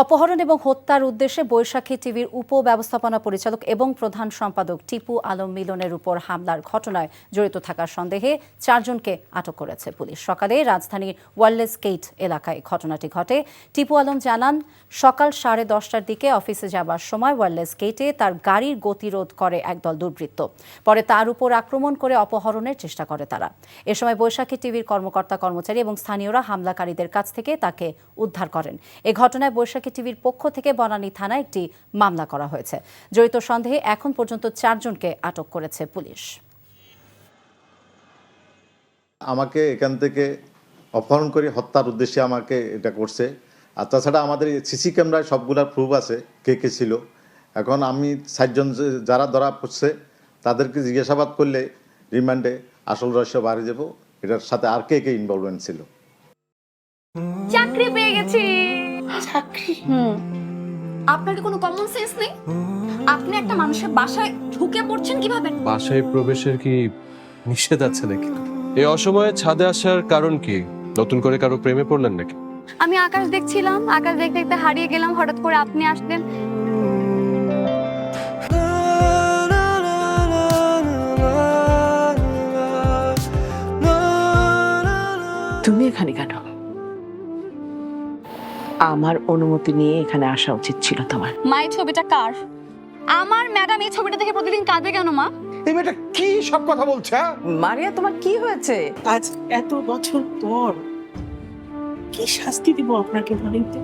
অপহরণ এবং হত্যার উদ্দেশ্যে বৈশাখী টিভির উপব্যবস্থাপনা পরিচালক এবং প্রধান সম্পাদক টিপু আলম মিলনের উপর হামলার ঘটনায় জড়িত থাকার সন্দেহে 4 জনকে আটক করেছে পুলিশ। সকালে রাজধানীর ওয়ারলেস গেট এলাকায় ঘটনাটি ঘটে। টিপু আলম জানান, সকাল 10:30টার দিকে অফিসে যাবার সময় ওয়ারলেস গেটে তার গাড়ির গতিরোধ করে একদল দুর্বৃত্ত। পরে তার উপর আক্রমণ করে অপহরণের চেষ্টা করে তারা। এ সময় বৈশাখী টিভির কর্মকর্তা কর্মচারী এবং স্থানীয়রা হামলাকারীদের কাছ থেকে তাকে উদ্ধার করেন। এ ঘটনায় বৈশাখী টিভির পক্ষ থেকে বনানী থানায় একটি মামলা করা হয়েছে। জড়িত সন্দেহে এখন পর্যন্ত 4 জনকে আটক করেছে পুলিশ। আমাকে এখান থেকে অপহরণ করে হত্যার উদ্দেশ্যে আমাকে এটা করছে। আর তাছাড়া আমাদের সিসি ক্যামেরায় সবগুলা প্রুফ আছে কে কে ছিল। এখন আমি 4 জন যারা ধরা পড়ছে তাদেরকে জিজ্ঞাসাবাদ করলে রিমান্ডে আসল রহস্য বাড়ি যাব, এটার সাথে আর কে কে ইনভলভমেন্ট ছিল। চাকরি পেয়ে গেছি। চাকরি? আপনার কি কোনো কমন সেন্স নেই? আপনি একটা মানুষের বাসায় ঢুকে পড়ছেন কিভাবে? বাসায় প্রবেশের কি নিষেধ আছে নাকি? এই অসময়ে ছাদে আসার কারণ কি? নতুন করে কারো প্রেমে পড়লেন নাকি? আমি আকাশ দেখছিলাম, আকাশ দেখতে দেখতে হারিয়ে গেলাম, হঠাৎ করে আপনি আসলেন। তুমি এখানে কেন? আমার অনুমতি নিয়ে এখানে আসা উচিত ছিল তোমার। মা, এই ছবিটা কার? আমার ম্যাডাম এই ছবিটা দেখে প্রতিদিন কাঁদবে কেন মা? এই মেয়েটা কি সব কথা বলছে? মারিয়া, তোমার কি হয়েছে? আজ এত বছর পর কি শাস্তি দিব আপনাকে বলেন তো?